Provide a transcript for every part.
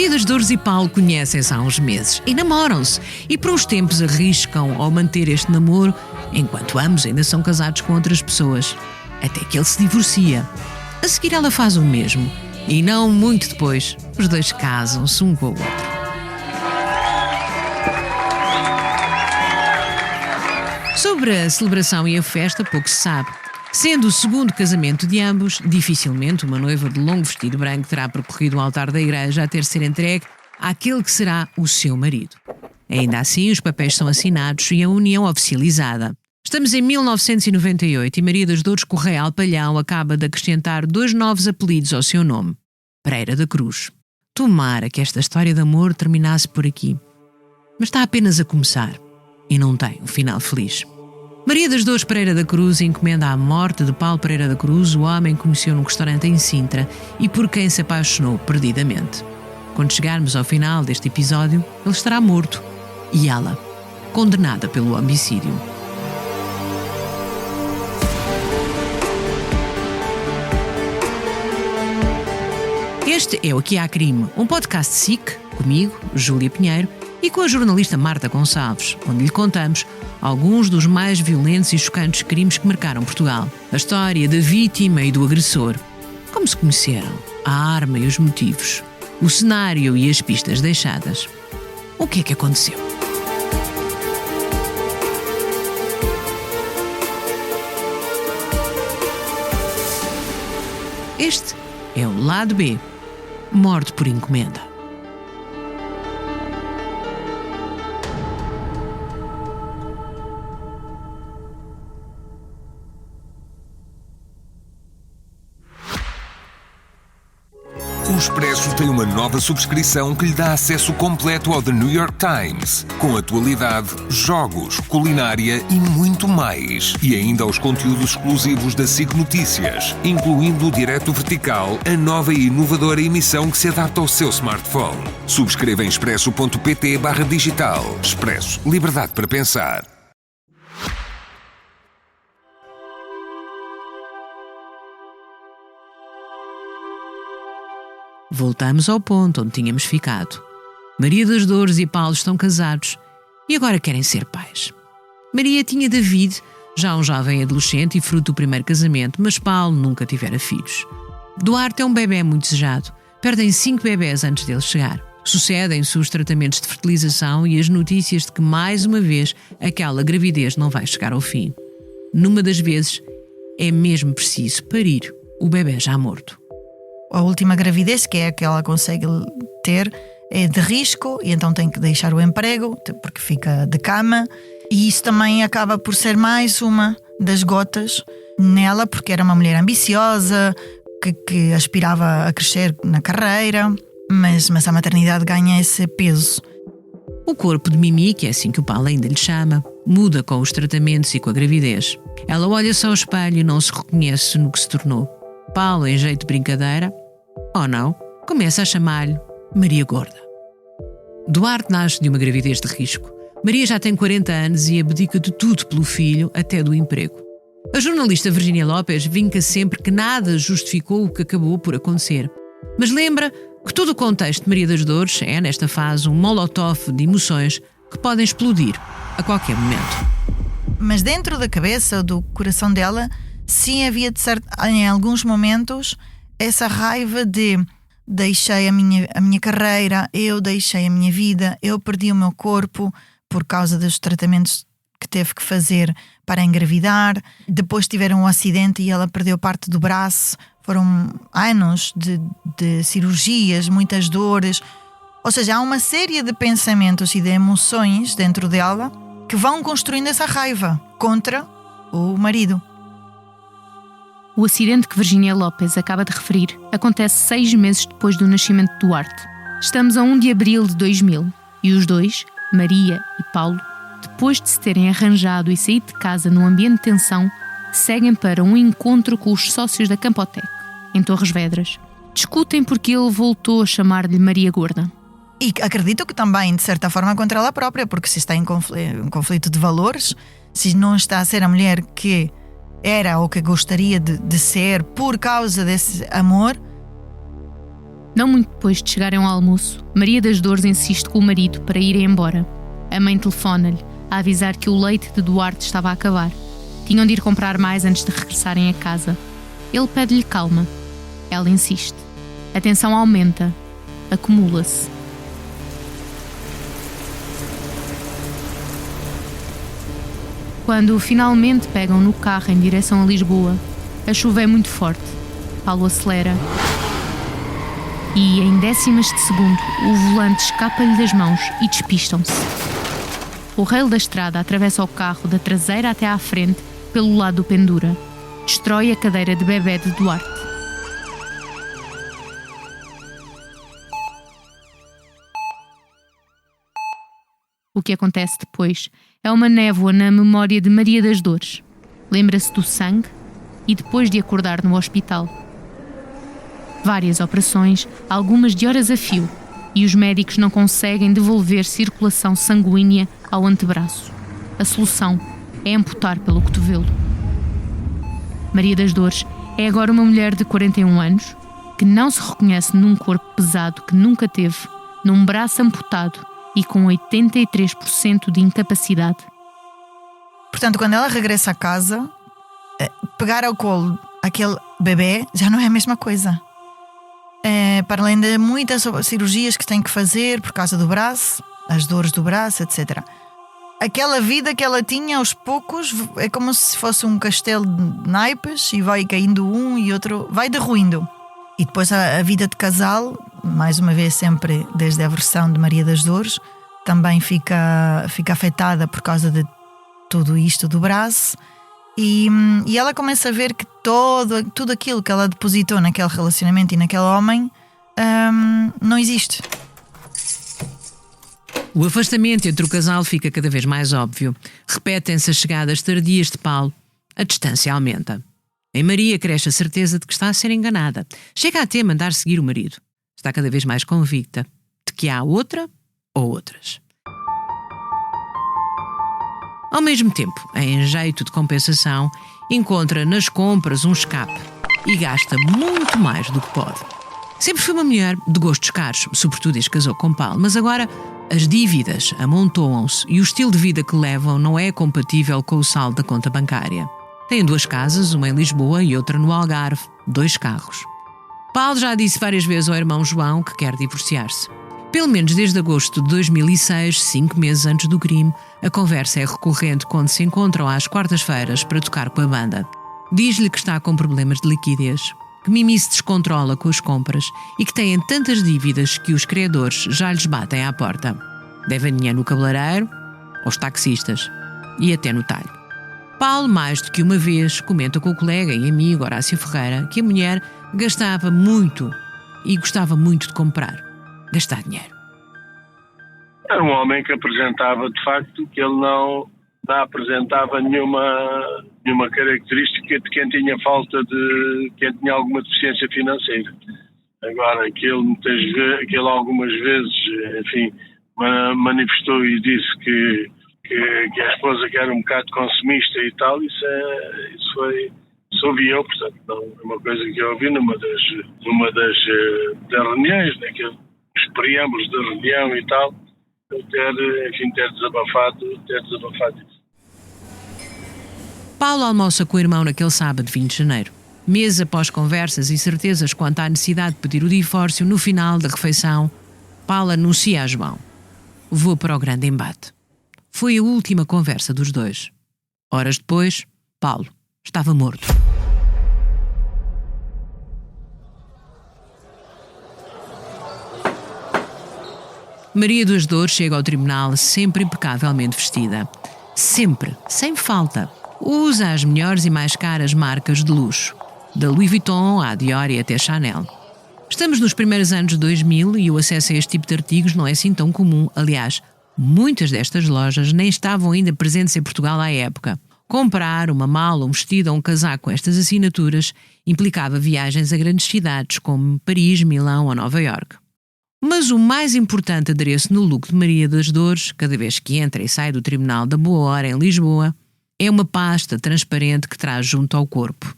Maria das Dores e Paulo conhecem-se há uns meses e namoram-se, e por uns tempos arriscam ao manter este namoro, enquanto ambos ainda são casados com outras pessoas, até que ele se divorcia. A seguir ela faz o mesmo, e não muito depois, os dois casam-se um com o outro. Sobre a celebração e a festa pouco se sabe. Sendo o segundo casamento de ambos, dificilmente uma noiva de longo vestido branco terá percorrido o altar da igreja até ser entregue àquele que será o seu marido. Ainda assim, os papéis são assinados e a união oficializada. Estamos em 1998 e Maria das Dores Correia Alpalhão acaba de acrescentar 2 novos apelidos ao seu nome: Pereira da Cruz. Tomara que esta história de amor terminasse por aqui. Mas está apenas a começar e não tem um final feliz. Maria das Dores Pereira da Cruz encomenda a morte de Paulo Pereira da Cruz, o homem que conheceu num restaurante em Sintra e por quem se apaixonou perdidamente. Quando chegarmos ao final deste episódio, ele estará morto e ela, condenada pelo homicídio. Este é o Aqui Há Crime, um podcast SIC, comigo, Júlia Pinheiro, e com a jornalista Marta Gonçalves, onde lhe contamos alguns dos mais violentos e chocantes crimes que marcaram Portugal. A história da vítima e do agressor. Como se conheceram, a arma e os motivos, o cenário e as pistas deixadas. O que é que aconteceu? Este é o lado B, Morte por Encomenda. O Expresso tem uma nova subscrição que lhe dá acesso completo ao The New York Times, com atualidade, jogos, culinária e muito mais. E ainda aos conteúdos exclusivos da SIC Notícias, incluindo o Direto Vertical, a nova e inovadora emissão que se adapta ao seu smartphone. Subscreva em expresso.pt/digital. Expresso. Liberdade para pensar. Voltamos ao ponto onde tínhamos ficado. Maria das Dores e Paulo estão casados e agora querem ser pais. Maria tinha David, já um jovem adolescente e fruto do primeiro casamento, mas Paulo nunca tivera filhos. Duarte é um bebê muito desejado. Perdem 5 bebés antes dele chegar. Sucedem-se os tratamentos de fertilização e as notícias de que, mais uma vez, aquela gravidez não vai chegar ao fim. Numa das vezes, é mesmo preciso parir o bebê já morto. A última gravidez, que é a que ela consegue ter, é de risco e então tem que deixar o emprego porque fica de cama, e isso também acaba por ser mais uma das gotas nela, porque era uma mulher ambiciosa que aspirava a crescer na carreira, mas a maternidade ganha esse peso. O corpo de Mimi, que é assim que o Paulo ainda lhe chama, muda com os tratamentos e com a gravidez. Ela olha-se ao espelho e não se reconhece no que se tornou. Paulo, em jeito de brincadeira, ou não, começa a chamar-lhe Maria Gorda. Duarte nasce de uma gravidez de risco. Maria já tem 40 anos e abdica de tudo pelo filho, até do emprego. A jornalista Virgínia Lopes vinca sempre que nada justificou o que acabou por acontecer. Mas lembra que todo o contexto de Maria das Dores é, nesta fase, um molotov de emoções que podem explodir a qualquer momento. Mas dentro da cabeça, do coração dela, sim, havia de ser, em alguns momentos, essa raiva de deixei a minha carreira, eu deixei a minha vida, eu perdi o meu corpo por causa dos tratamentos que teve que fazer para engravidar. Depois tiveram um acidente e ela perdeu parte do braço. Foram anos de cirurgias, muitas dores. Ou seja, há uma série de pensamentos e de emoções dentro dela que vão construindo essa raiva contra o marido. O acidente que Virgínia Lopes acaba de referir acontece 6 meses depois do nascimento de Duarte. Estamos a 1 de abril de 2000 e os dois, Maria e Paulo, depois de se terem arranjado e saído de casa num ambiente de tensão, seguem para um encontro com os sócios da Campotec, em Torres Vedras. Discutem porque ele voltou a chamar-lhe Maria Gorda. E acredito que também, de certa forma, contra ela própria, porque se está em conflito de valores, se não está a ser a mulher que era ou que gostaria de ser por causa desse amor, Não muito depois de chegarem ao almoço, Maria das Dores insiste com o marido para irem embora. A mãe telefona-lhe a avisar que o leite de Duarte estava a acabar. Tinham de ir comprar mais antes de regressarem a casa. Ele pede-lhe calma. Ela insiste. A tensão aumenta. Acumula-se. Quando finalmente pegam no carro em direção a Lisboa, a chuva é muito forte. Paulo acelera e, em décimas de segundo, o volante escapa-lhe das mãos e despistam-se. O rail da estrada atravessa o carro da traseira até à frente pelo lado do pendura. Destrói a cadeira de bebé de Duarte. O que acontece depois é uma névoa na memória de Maria das Dores. Lembra-se do sangue e depois de acordar no hospital. Várias operações, algumas de horas a fio, e os médicos não conseguem devolver circulação sanguínea ao antebraço. A solução é amputar pelo cotovelo. Maria das Dores é agora uma mulher de 41 anos que não se reconhece num corpo pesado que nunca teve, num braço amputado e com 83% de incapacidade. Portanto, quando ela regressa a casa, pegar ao colo aquele bebê já não é a mesma coisa. Para além de muitas cirurgias que tem que fazer por causa do braço, as dores do braço, etc. Aquela vida que ela tinha aos poucos é como se fosse um castelo de naipes e vai caindo um e outro, vai derruindo. E depois a vida de casal, mais uma vez sempre desde a versão de Maria das Dores, também fica afetada por causa de tudo isto do braço. E ela começa a ver que tudo aquilo que ela depositou naquele relacionamento e naquele homem não existe. O afastamento entre o casal fica cada vez mais óbvio. Repetem-se as chegadas tardias de Paulo. A distância aumenta. Em Maria cresce a certeza de que está a ser enganada. Chega até a mandar seguir o marido. Está cada vez mais convicta de que há outra ou outras. Ao mesmo tempo, em jeito de compensação, encontra nas compras um escape e gasta muito mais do que pode. Sempre foi uma mulher de gostos caros, sobretudo desde que casou com Paulo, mas agora as dívidas amontoam-se e o estilo de vida que levam não é compatível com o saldo da conta bancária. Têm 2 casas, uma em Lisboa e outra no Algarve, 2 carros. Paulo já disse várias vezes ao irmão João que quer divorciar-se. Pelo menos desde agosto de 2006, 5 meses antes do crime, a conversa é recorrente quando se encontram às quartas-feiras para tocar com a banda. Diz-lhe que está com problemas de liquidez, que Mimi se descontrola com as compras e que têm tantas dívidas que os credores já lhes batem à porta. Devem dinheiro no cabeleireiro, aos taxistas e até no talho. Paulo, mais do que uma vez, comenta com o colega e amigo Horácio Ferreira que a mulher gastava muito e gostava muito de comprar. Gastar dinheiro. Era um homem que apresentava, de facto, que ele não apresentava nenhuma característica de quem tinha quem tinha alguma deficiência financeira. Agora, que ele algumas vezes, enfim, manifestou e disse que a esposa que era um bocado consumista e tal, isso ouvi eu, portanto, não é uma coisa que eu ouvi numa das reuniões, naqueles preâmbulos da reunião e tal, ter desabafado isso. Paulo almoça com o irmão naquele sábado 20 de janeiro. Meses após conversas e certezas quanto à necessidade de pedir o divórcio, no final da refeição, Paulo anuncia a João: vou para o grande embate. Foi a última conversa dos dois. Horas depois, Paulo estava morto. Maria das Dores chega ao tribunal sempre impecavelmente vestida. Sempre, sem falta. Usa as melhores e mais caras marcas de luxo. Da Louis Vuitton à Dior e até Chanel. Estamos nos primeiros anos de 2000 e o acesso a este tipo de artigos não é assim tão comum. Aliás, muitas destas lojas nem estavam ainda presentes em Portugal à época. Comprar uma mala, um vestido ou um casaco com estas assinaturas implicava viagens a grandes cidades como Paris, Milão ou Nova Iorque. Mas o mais importante adereço no look de Maria das Dores, cada vez que entra e sai do Tribunal da Boa Hora em Lisboa, é uma pasta transparente que traz junto ao corpo.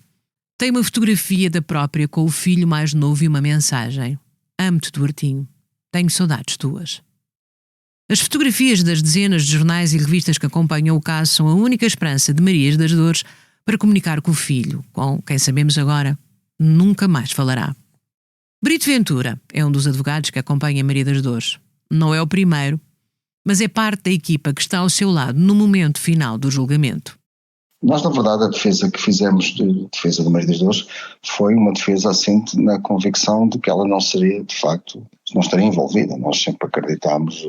Tem uma fotografia da própria com o filho mais novo e uma mensagem: amo-te, Duartinho. Tenho saudades tuas. As fotografias das dezenas de jornais e revistas que acompanham o caso são a única esperança de Maria das Dores para comunicar com o filho, com quem sabemos agora nunca mais falará. Brito Ventura é um dos advogados que acompanha Maria das Dores. Não é o primeiro, mas é parte da equipa que está ao seu lado no momento final do julgamento. Nós, na verdade, a defesa que fizemos de defesa de Maria das Dores foi uma defesa assente na convicção de que ela não seria, de facto, não estaria envolvida. Nós sempre acreditámos,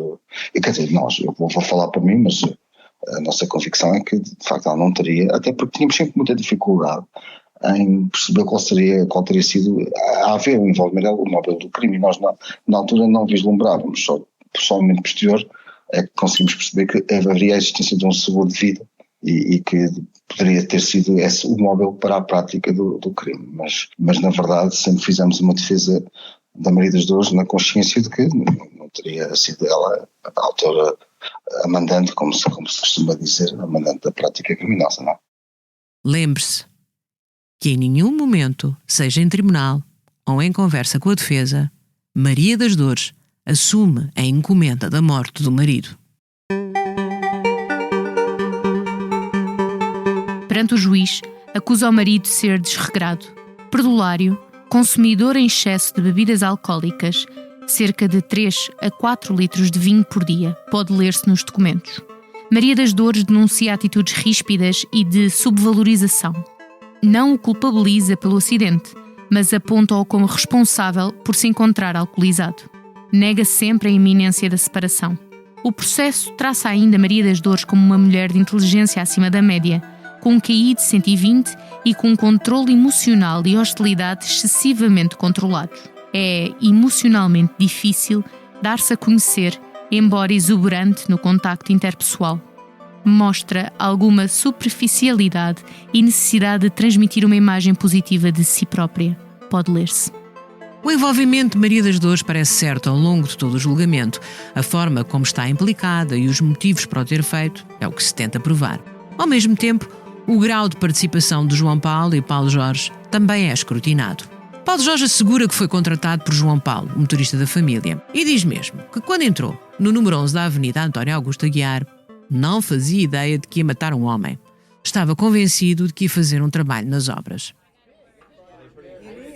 e quer dizer, eu vou falar por mim, mas a nossa convicção é que, de facto, ela não teria, até porque tínhamos sempre muita dificuldade em perceber qual teria sido a haver o envolvimento dela, o móvel do crime. Nós, na altura, não vislumbrávamos, só pessoalmente posterior é que conseguimos perceber que haveria a existência de um seguro de vida e que poderia ter sido esse o móvel para a prática do crime, mas na verdade sempre fizemos uma defesa da Maria das Dores na consciência de que não teria sido ela a autora, a mandante, como se costuma dizer, a mandante da prática criminosa, não. Lembre-se que em nenhum momento, seja em tribunal ou em conversa com a defesa, Maria das Dores assume a encomenda da morte do marido. Perante o juiz, acusa o marido de ser desregrado, perdulário, consumidor em excesso de bebidas alcoólicas, cerca de 3 a 4 litros de vinho por dia, pode ler-se nos documentos. Maria das Dores denuncia atitudes ríspidas e de subvalorização. Não o culpabiliza pelo acidente, mas aponta-o como responsável por se encontrar alcoolizado. Nega sempre a iminência da separação. O processo traça ainda Maria das Dores como uma mulher de inteligência acima da média, com um QI de 120 e com um controle emocional e hostilidade excessivamente controlados. É emocionalmente difícil dar-se a conhecer, embora exuberante no contacto interpessoal. Mostra alguma superficialidade e necessidade de transmitir uma imagem positiva de si própria. Pode ler-se. O envolvimento de Maria das Dores parece certo ao longo de todo o julgamento. A forma como está implicada e os motivos para o ter feito é o que se tenta provar. Ao mesmo tempo, o grau de participação de João Paulo e Paulo Jorge também é escrutinado. Paulo Jorge assegura que foi contratado por João Paulo, o motorista da família, e diz mesmo que quando entrou no número 11 da Avenida António Augusto Aguiar, não fazia ideia de que ia matar um homem. Estava convencido de que ia fazer um trabalho nas obras.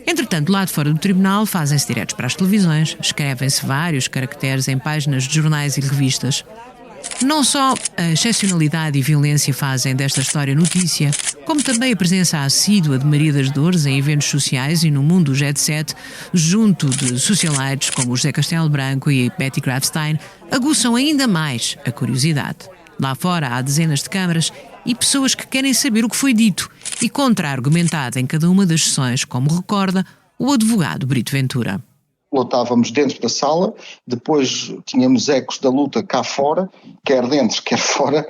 Entretanto, lá de fora do tribunal, fazem-se diretos para as televisões, escrevem-se vários caracteres em páginas de jornais e revistas. Não só a excepcionalidade e violência fazem desta história notícia, como também a presença assídua de Maria das Dores em eventos sociais e no mundo do jet set, junto de socialites como José Castelo Branco e Betty Grafstein, aguçam ainda mais a curiosidade. Lá fora há dezenas de câmaras e pessoas que querem saber o que foi dito e contra-argumentado em cada uma das sessões, como recorda o advogado Brito Ventura. Lutávamos dentro da sala, depois tínhamos ecos da luta cá fora, quer dentro, quer fora.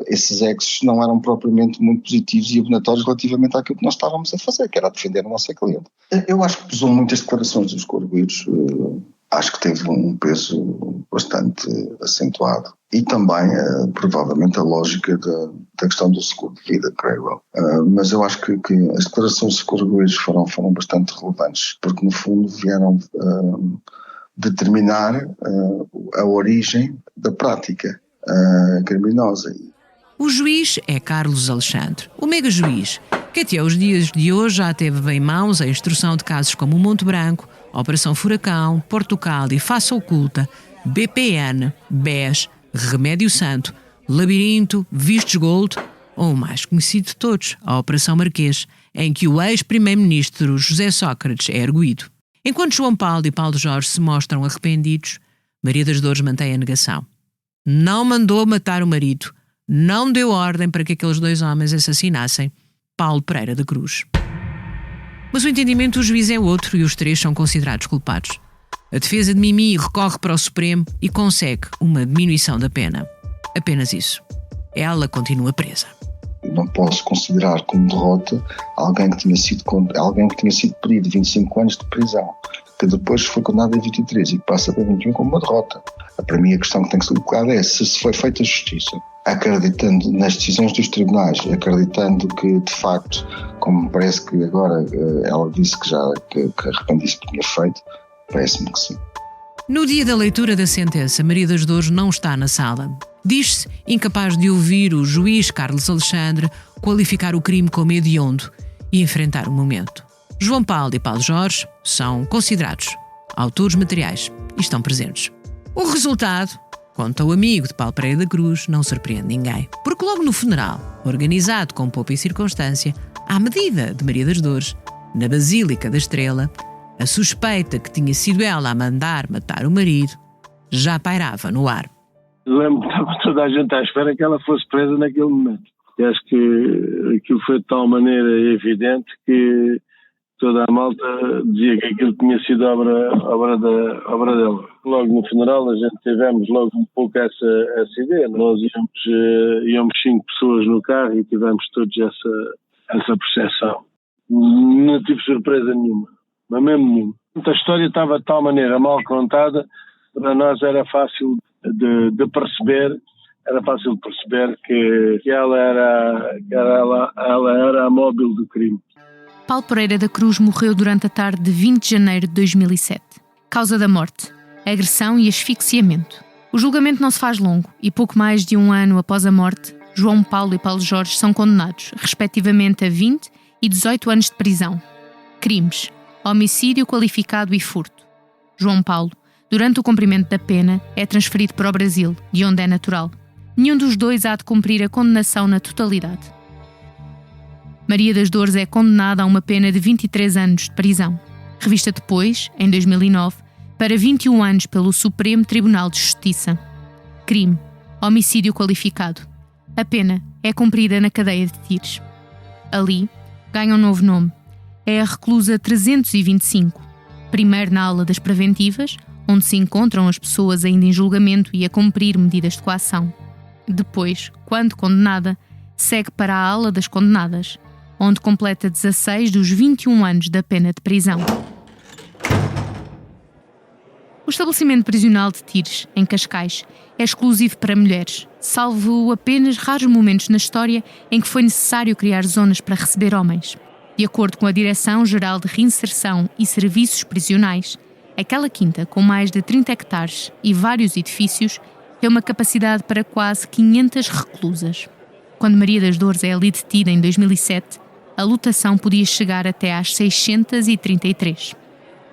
Esses ecos não eram propriamente muito positivos e abonatórios relativamente àquilo que nós estávamos a fazer, que era defender a nossa cliente. Eu acho que pesou muitas declarações dos coarguidos, acho que teve um peso bastante acentuado. E também, provavelmente, a lógica da questão do seguro de vida, creio eu. Mas eu acho que as declarações dos coarguidos foram bastante relevantes, porque, no fundo, vieram determinar a origem da prática criminosa. O juiz é Carlos Alexandre, o mega-juiz, que até os dias de hoje já teve em mãos a instrução de casos como o Monte Branco, Operação Furacão, Portugal e Face Oculta, BPN, BES, Remédio Santo, Labirinto, Vistos Gold, ou o mais conhecido de todos, a Operação Marquês, em que o ex-primeiro-ministro José Sócrates é erguido. Enquanto João Paulo e Paulo Jorge se mostram arrependidos, Maria das Dores mantém a negação. Não mandou matar o marido, não deu ordem para que aqueles dois homens assassinassem Paulo Pereira da Cruz. Mas o entendimento do juiz é outro e os três são considerados culpados. A defesa de Mimi recorre para o Supremo e consegue uma diminuição da pena. Apenas isso. Ela continua presa. Não posso considerar como derrota alguém que tinha sido pedido 25 anos de prisão, que depois foi condenado a 23 e que passa para 21 como uma derrota. Para mim a questão que tem que ser colocada é se foi feita justiça, acreditando nas decisões dos tribunais, acreditando que de facto, como parece que agora ela disse que arrependeu-se que tinha feito, Parece-me que sim. No dia da leitura da sentença, Maria das Dores não está na sala. Diz-se incapaz de ouvir o juiz Carlos Alexandre qualificar o crime como hediondo e enfrentar o momento. João Paulo e Paulo Jorge são considerados autores materiais e estão presentes. O resultado, conta o amigo de Paulo Pereira da Cruz, não surpreende ninguém, porque logo no funeral, organizado com pompa e circunstância, à medida de Maria das Dores, na Basílica da Estrela, a suspeita que tinha sido ela a mandar matar o marido já pairava no ar. Lembro que estava toda a gente à espera que ela fosse presa naquele momento. E acho que aquilo foi de tal maneira evidente que toda a malta dizia que aquilo tinha sido obra dela. Logo no funeral a gente tivemos logo um pouco essa ideia. Nós íamos 5 pessoas no carro e tivemos todos essa percepção. Não tive surpresa nenhuma, mas mesmo nenhuma. A história estava de tal maneira mal contada, para nós era fácil de perceber. Era fácil de perceber que ela era a móvel do crime. Paulo Pereira da Cruz morreu durante a tarde de 20 de janeiro de 2007. Causa da morte: agressão e asfixiamento. O julgamento não se faz longo e pouco mais de um ano após a morte, João Paulo e Paulo Jorge são condenados, respectivamente a 20 e 18 anos de prisão. Crimes: homicídio qualificado e furto. João Paulo, durante o cumprimento da pena, é transferido para o Brasil, de onde é natural. Nenhum dos dois há de cumprir a condenação na totalidade. Maria das Dores é condenada a uma pena de 23 anos de prisão, revista depois, em 2009, para 21 anos pelo Supremo Tribunal de Justiça. Crime: homicídio qualificado. A pena é cumprida na cadeia de Tires. Ali, ganha um novo nome. É a reclusa 325, primeiro na ala das preventivas, onde se encontram as pessoas ainda em julgamento e a cumprir medidas de coação. Depois, quando condenada, segue para a ala das condenadas, onde completa 16 dos 21 anos da pena de prisão. O estabelecimento prisional de Tires, em Cascais, é exclusivo para mulheres, salvo apenas raros momentos na história em que foi necessário criar zonas para receber homens. De acordo com a Direção-Geral de Reinserção e Serviços Prisionais, aquela quinta, com mais de 30 hectares e vários edifícios, tem uma capacidade para quase 500 reclusas. Quando Maria das Dores é ali detida em 2007, a lotação podia chegar até às 633.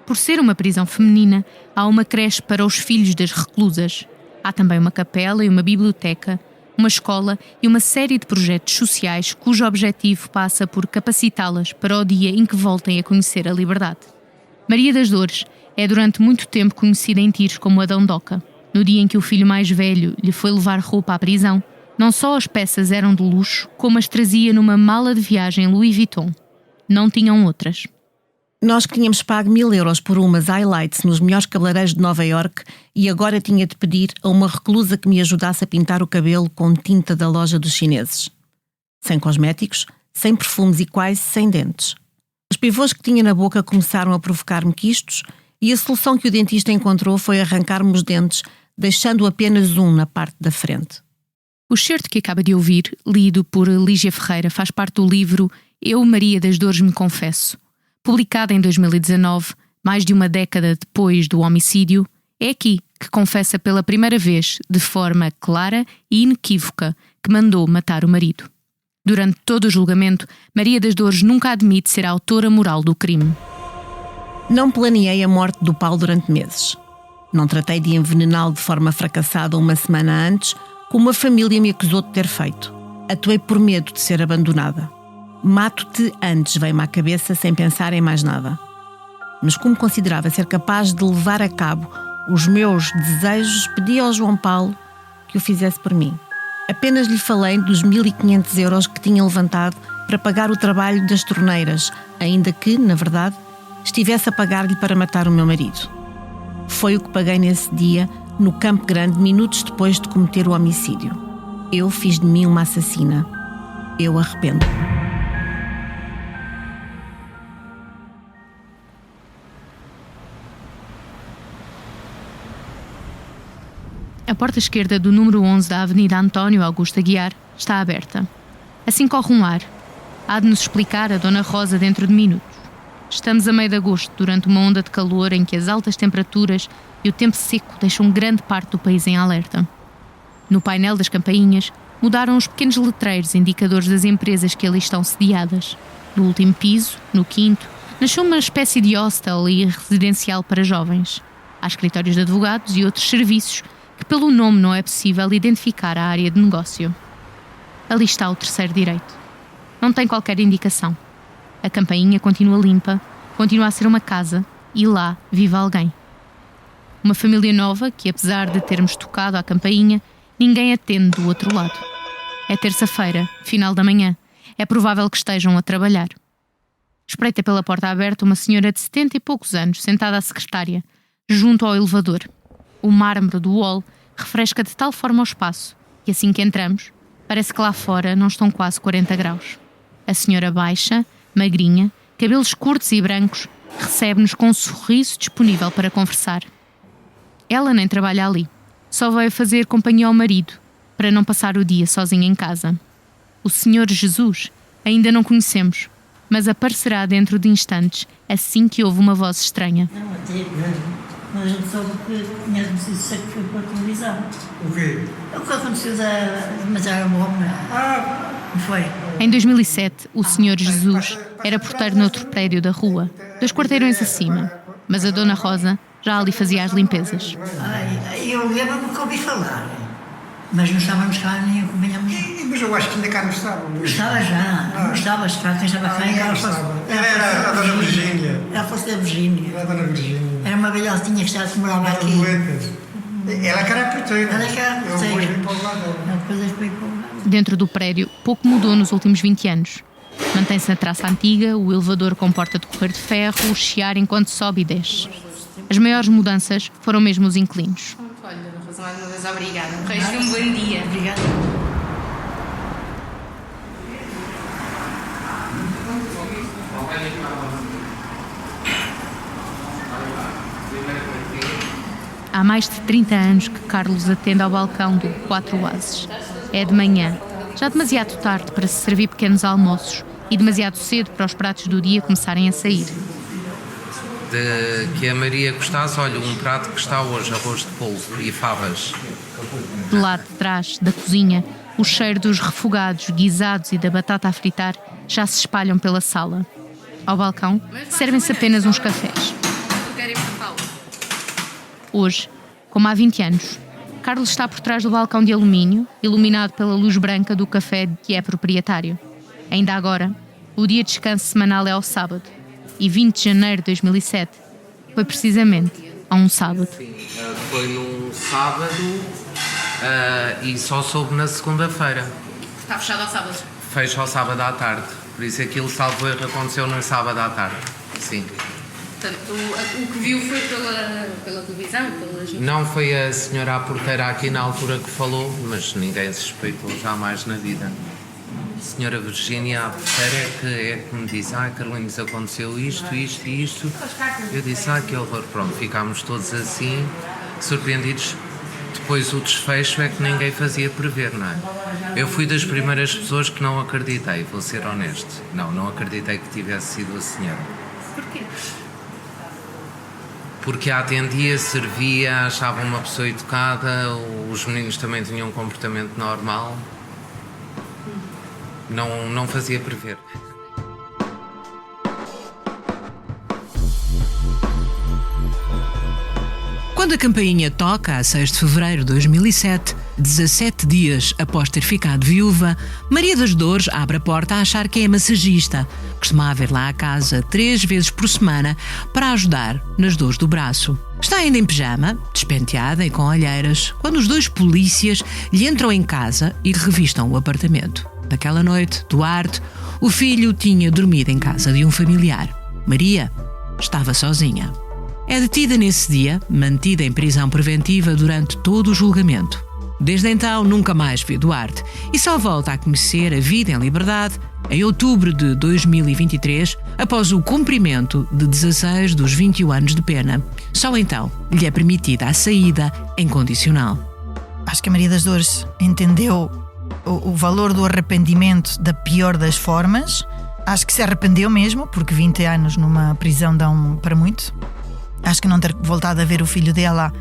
Por ser uma prisão feminina, há uma creche para os filhos das reclusas. Há também uma capela e uma biblioteca, uma escola e uma série de projetos sociais cujo objetivo passa por capacitá-las para o dia em que voltem a conhecer a liberdade. Maria das Dores é durante muito tempo conhecida em Tires como a Dondoca. No dia em que o filho mais velho lhe foi levar roupa à prisão, não só as peças eram de luxo, como as trazia numa mala de viagem Louis Vuitton. Não tinham outras. Nós que tínhamos pago 1.000 euros por umas highlights nos melhores cabeleireiros de Nova Iorque e agora tinha de pedir a uma reclusa que me ajudasse a pintar o cabelo com tinta da loja dos chineses. Sem cosméticos, sem perfumes e quase sem dentes. Os pivôs que tinha na boca começaram a provocar-me quistos e a solução que o dentista encontrou foi arrancar-me os dentes, deixando apenas um na parte da frente. O certo que acaba de ouvir, lido por Lígia Ferreira, faz parte do livro Eu, Maria das Dores, me confesso. Publicado em 2019, mais de uma década depois do homicídio, é aqui que confessa pela primeira vez, de forma clara e inequívoca, que mandou matar o marido. Durante todo o julgamento, Maria das Dores nunca admite ser a autora moral do crime. Não planeei a morte do Paulo durante meses. Não tratei de envenená-lo de forma fracassada uma semana antes, como a família me acusou de ter feito. Atuei por medo de ser abandonada. Mato-te antes, veio-me à cabeça sem pensar em mais nada. Mas como considerava ser capaz de levar a cabo os meus desejos, pedi ao João Paulo que o fizesse por mim. Apenas lhe falei dos 1.500 euros que tinha levantado para pagar o trabalho das torneiras, ainda que, na verdade, estivesse a pagar-lhe para matar o meu marido. Foi o que paguei nesse dia, no Campo Grande, minutos depois de cometer o homicídio. Eu fiz de mim uma assassina. Eu arrependo-me. A porta esquerda do número 11 da Avenida António Augusto Aguiar está aberta. Assim corre um ar. Há de nos explicar a Dona Rosa dentro de minutos. Estamos a meio de agosto, durante uma onda de calor em que as altas temperaturas e o tempo seco deixam grande parte do país em alerta. No painel das campainhas, mudaram os pequenos letreiros indicadores das empresas que ali estão sediadas. No último piso, no quinto, nasceu uma espécie de hostel e residencial para jovens. Há escritórios de advogados e outros serviços que pelo nome não é possível identificar a área de negócio. Ali está o terceiro direito. Não tem qualquer indicação. A campainha continua limpa, continua a ser uma casa e lá vive alguém. Uma família nova que, apesar de termos tocado à campainha, ninguém atende do outro lado. É terça-feira, final da manhã. É provável que estejam a trabalhar. Espreita pela porta aberta uma senhora de 70 e poucos anos, sentada à secretária, junto ao elevador. O mármore do hall refresca de tal forma o espaço que, assim que entramos, parece que lá fora não estão quase 40 graus. A senhora baixa, magrinha, cabelos curtos e brancos, recebe-nos com um sorriso disponível para conversar. Ela nem trabalha ali. Só veio fazer companhia ao marido, para não passar o dia sozinha em casa. O Senhor Jesus ainda não conhecemos, mas aparecerá dentro de instantes, assim que ouve uma voz estranha. Não, até mas a gente sabe que tinha notícia que foi para a televisão. O quê? O que aconteceu mas era bom, não foi? Em 2007, o Senhor Jesus era porteiro noutro prédio da rua, 2 quarteirões acima, mas a Dona Rosa já ali fazia as limpezas. Eu lembro-me que ouvi falar, mas não estávamos cá nem acompanhamos. Mas eu acho que ainda cá não estava. Estava já, não estava, quem estava cá em casa. Era a Dona Virgínia. Era a força da Virgínia. Era a Dona Virgínia. Era uma velhotinha que já se morava aqui. Ela que era porteira. Ela que era porteira. Eu depois vim para o lado. Depois fui para o lado. Dentro do prédio, pouco mudou nos últimos 20 anos. Mantém-se a traça antiga, o elevador com porta de correr de ferro, o chiar enquanto sobe e desce. As maiores mudanças foram mesmo os inquilinos. Olha, Dona Rosa, mais uma vez obrigada. O resto de um bom dia. Obrigada. Há mais de 30 anos que Carlos atende ao balcão do 4 Oásis. É de manhã, já demasiado tarde para se servir pequenos almoços e demasiado cedo para os pratos do dia começarem a sair. De que a Maria gostasse, olha, um prato que está hoje, arroz de polvo e favas. De lá de trás, da cozinha, o cheiro dos refogados, guisados e da batata a fritar já se espalham pela sala. Ao balcão, servem-se apenas uns cafés. Hoje, como há 20 anos, Carlos está por trás do balcão de alumínio, iluminado pela luz branca do café de que é proprietário. Ainda agora, o dia de descanso semanal é ao sábado, e 20 de janeiro de 2007 foi precisamente a um sábado. Foi num sábado e só soube na segunda-feira. Está fechado ao sábado? Fecha ao sábado à tarde, por isso aquilo, salvo erro, aconteceu num sábado à tarde, sim. Portanto, o que viu foi pela televisão? Não, foi a senhora a porteira aqui na altura que falou, mas ninguém suspeitou jamais na vida. A senhora Virgínia, a porteira, é que me disse: Carlinhos, aconteceu isto, isto e isto. Eu disse: que horror. Pronto, ficámos todos assim, surpreendidos. Depois o desfecho é que ninguém fazia prever, não é? Eu fui das primeiras pessoas que não acreditei, vou ser honesto. Não acreditei que tivesse sido a senhora. Porquê? Porque a atendia, servia, achava uma pessoa educada, os meninos também tinham um comportamento normal. Não fazia prever. Quando a campainha toca, a 6 de fevereiro de 2007, 17 dias após ter ficado viúva, Maria das Dores abre a porta a achar que é massagista. Costumava ir lá à casa 3 vezes por semana para ajudar nas dores do braço. Está ainda em pijama, despenteada e com olheiras, quando os 2 polícias lhe entram em casa e revistam o apartamento. Naquela noite, Duarte, o filho, tinha dormido em casa de um familiar. Maria estava sozinha. É detida nesse dia, mantida em prisão preventiva durante todo o julgamento. Desde então, nunca mais vê Duarte e só volta a conhecer a vida em liberdade em outubro de 2023, após o cumprimento de 16 dos 21 anos de pena. Só então lhe é permitida a saída em condicional. Acho que a Maria das Dores entendeu o valor do arrependimento da pior das formas. Acho que se arrependeu mesmo, porque 20 anos numa prisão dão para muito. Acho que não ter voltado a ver o filho dela,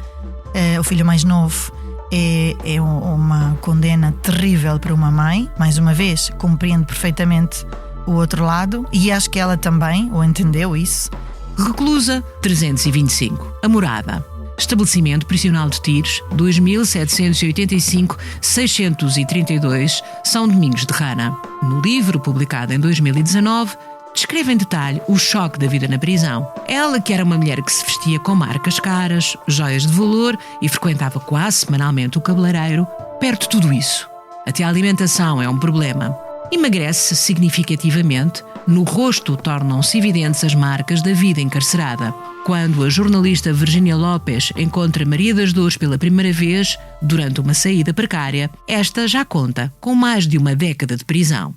o filho mais novo, é uma condena terrível para uma mãe. Mais uma vez, compreendo perfeitamente o outro lado, e acho que ela também o entendeu isso. Reclusa 325, a morada. Estabelecimento prisional de Tires, 2785-632, São Domingos de Rana. No livro, publicado em 2019, descreve em detalhe o choque da vida na prisão. Ela, que era uma mulher que se vestia com marcas caras, joias de valor e frequentava quase semanalmente o cabeleireiro, perde tudo isso. Até a alimentação é um problema. Emagrece significativamente, no rosto tornam-se evidentes as marcas da vida encarcerada. Quando a jornalista Virginia Lopes encontra Maria das Dores pela primeira vez, durante uma saída precária, esta já conta com mais de uma década de prisão.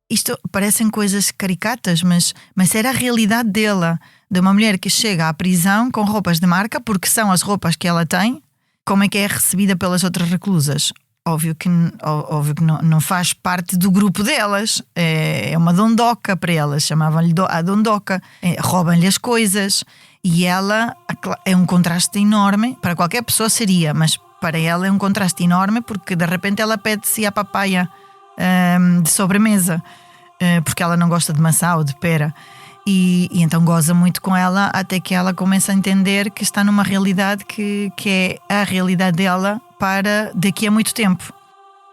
Isto parecem coisas caricatas, mas era a realidade dela, de uma mulher que chega à prisão com roupas de marca, porque são as roupas que ela tem. Como é que é recebida pelas outras reclusas? Óbvio que não faz parte do grupo delas, é uma dondoca para elas, chamavam-lhe a dondoca, roubam-lhe as coisas, e ela é um contraste enorme. Para qualquer pessoa seria, mas para ela é um contraste enorme, porque de repente ela pede-se a papaya de sobremesa, porque ela não gosta de maçã ou de pera, e então goza muito com ela, até que ela começa a entender que está numa realidade que é a realidade dela para daqui a muito tempo.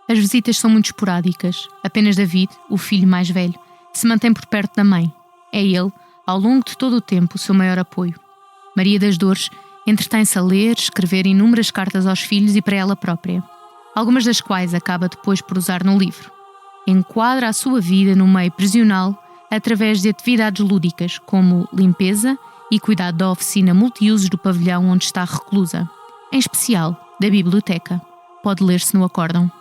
As visitas são muito esporádicas. Apenas David, o filho mais velho, se mantém por perto da mãe. É ele, ao longo de todo o tempo, o seu maior apoio. Maria das Dores entretém-se a ler, escrever inúmeras cartas aos filhos e para ela própria, algumas das quais acaba depois por usar no livro. Enquadra a sua vida no meio prisional através de atividades lúdicas, como limpeza e cuidado da oficina multiusos do pavilhão onde está reclusa, em especial da biblioteca. Pode ler-se no acórdão.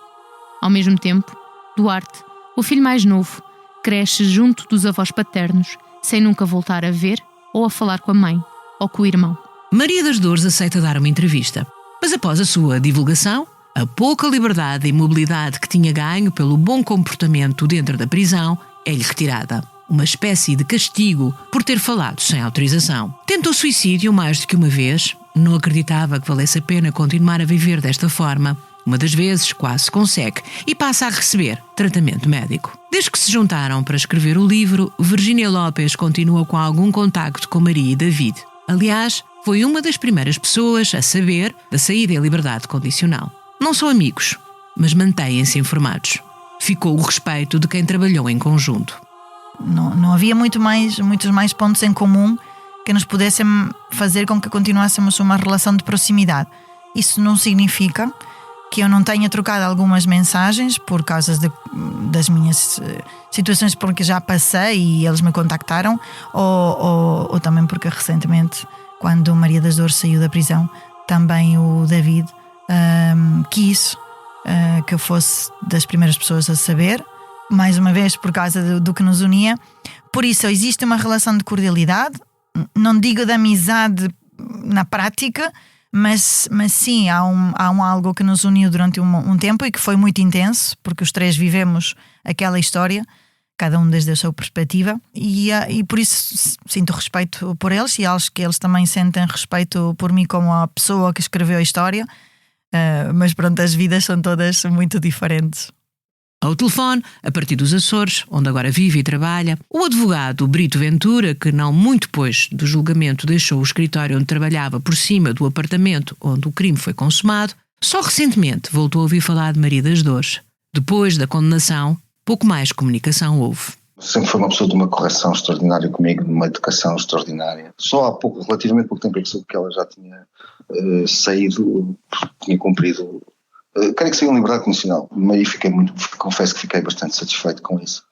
Ao mesmo tempo, Duarte, o filho mais novo, cresce junto dos avós paternos, sem nunca voltar a ver ou a falar com a mãe ou com o irmão. Maria das Dores aceita dar uma entrevista, mas após a sua divulgação, a pouca liberdade e mobilidade que tinha ganho pelo bom comportamento dentro da prisão é-lhe retirada. Uma espécie de castigo por ter falado sem autorização. Tentou suicídio mais do que uma vez, não acreditava que valesse a pena continuar a viver desta forma. Uma das vezes quase consegue e passa a receber tratamento médico. Desde que se juntaram para escrever o livro, Virginia Lopes continua com algum contacto com Maria e David. Aliás, foi uma das primeiras pessoas a saber da saída em liberdade condicional. Não são amigos, mas mantêm-se informados. Ficou o respeito de quem trabalhou em conjunto. Não havia muitos mais pontos em comum que nos pudessem fazer com que continuássemos uma relação de proximidade. Isso não significa que eu não tenha trocado algumas mensagens por causa das minhas situações porque já passei e eles me contactaram, ou também porque recentemente, quando Maria das Dores saiu da prisão, também o David quis que eu fosse das primeiras pessoas a saber, mais uma vez por causa do que nos unia. Por isso existe uma relação de cordialidade, não digo de amizade na prática, mas sim, há algo que nos uniu durante um tempo e que foi muito intenso, porque os três vivemos aquela história, cada um desde a sua perspectiva, e por isso sinto respeito por eles, e acho que eles também sentem respeito por mim como a pessoa que escreveu a história, mas pronto, as vidas são todas muito diferentes. Ao telefone, a partir dos Açores, onde agora vive e trabalha, o advogado Brito Ventura, que não muito depois do julgamento deixou o escritório onde trabalhava por cima do apartamento onde o crime foi consumado, só recentemente voltou a ouvir falar de Maria das Dores. Depois da condenação, pouco mais comunicação houve. Sempre foi uma pessoa de uma correção extraordinária comigo, de uma educação extraordinária. Só há relativamente pouco tempo é que soube que ela já tinha saído, tinha cumprido. Creio que saiu em liberdade condicional, mas confesso que fiquei bastante satisfeito com isso.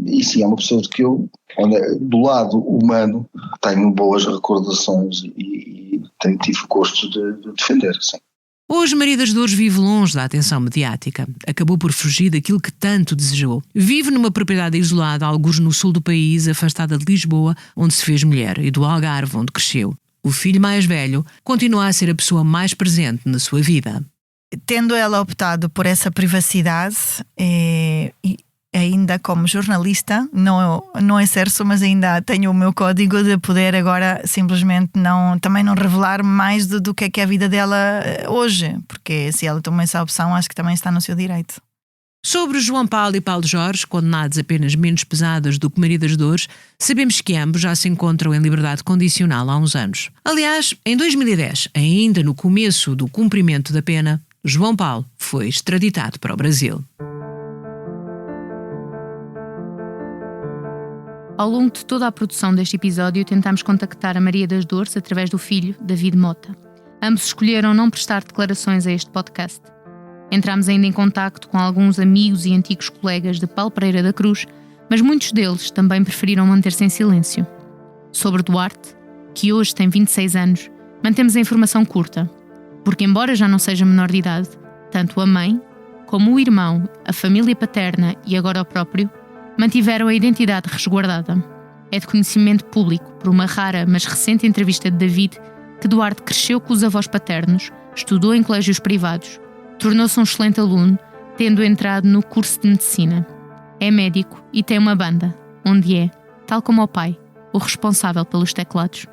E sim, é uma pessoa de que eu, do lado humano, tenho boas recordações e tenho tido gosto de defender, sim. Hoje Maria das Dores vive longe da atenção mediática. Acabou por fugir daquilo que tanto desejou. Vive numa propriedade isolada, algures no sul do país, afastada de Lisboa, onde se fez mulher, e do Algarve, onde cresceu. O filho mais velho continua a ser a pessoa mais presente na sua vida. Tendo ela optado por essa privacidade, ainda como jornalista, não exerço, mas ainda tenho o meu código de poder agora simplesmente também não revelar mais do que é a vida dela hoje, porque se ela toma essa opção, acho que também está no seu direito. Sobre João Paulo e Paulo Jorge, condenados a penas menos pesadas do que Maria das Dores, sabemos que ambos já se encontram em liberdade condicional há uns anos. Aliás, em 2010, ainda no começo do cumprimento da pena, João Paulo foi extraditado para o Brasil. Ao longo de toda a produção deste episódio, tentámos contactar a Maria das Dores através do filho, David Mota. Ambos escolheram não prestar declarações a este podcast. Entramos ainda em contacto com alguns amigos e antigos colegas de Paulo Pereira da Cruz, mas muitos deles também preferiram manter-se em silêncio. Sobre Duarte, que hoje tem 26 anos, mantemos a informação curta, porque embora já não seja menor de idade, tanto a mãe, como o irmão, a família paterna e agora o próprio, mantiveram a identidade resguardada. É de conhecimento público, por uma rara mas recente entrevista de David, que Duarte cresceu com os avós paternos, estudou em colégios privados, tornou-se um excelente aluno, tendo entrado no curso de medicina. É médico e tem uma banda, onde é, tal como o pai, o responsável pelos teclados.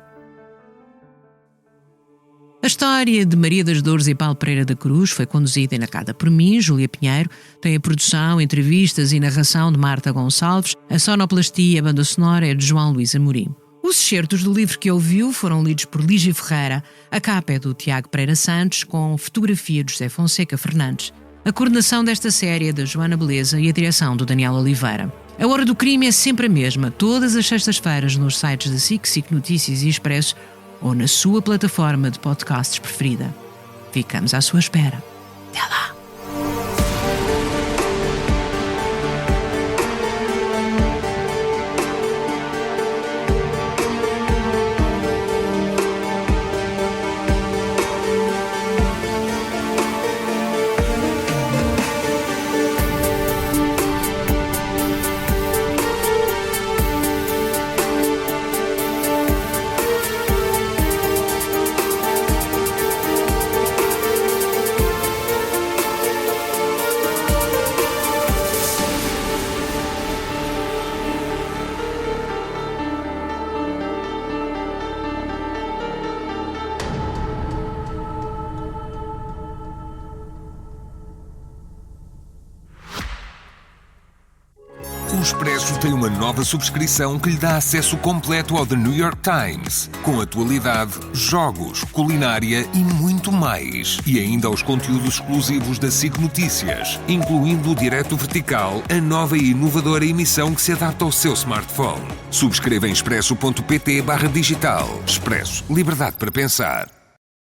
A história de Maria das Dores e Paulo Pereira da Cruz foi conduzida e narrada por mim, Júlia Pinheiro. Tem a produção, entrevistas e narração de Marta Gonçalves. A sonoplastia e a banda sonora é de João Luís Amorim. Os excertos do livro que ouviu foram lidos por Lígia Ferreira. A capa é do Tiago Pereira Santos, com fotografia de José Fonseca Fernandes. A coordenação desta série é da Joana Beleza e a direção do Daniel Oliveira. A Hora do Crime é sempre a mesma, todas as sextas-feiras nos sites da SIC, SIC Notícias e Expresso, ou na sua plataforma de podcasts preferida. Ficamos à sua espera. Até lá! O Expresso tem uma nova subscrição que lhe dá acesso completo ao The New York Times, com atualidade, jogos, culinária e muito mais. E ainda aos conteúdos exclusivos da SIC Notícias, incluindo o Direto Vertical, a nova e inovadora emissão que se adapta ao seu smartphone. Subscreva em expresso.pt/digital. Expresso. Liberdade para pensar.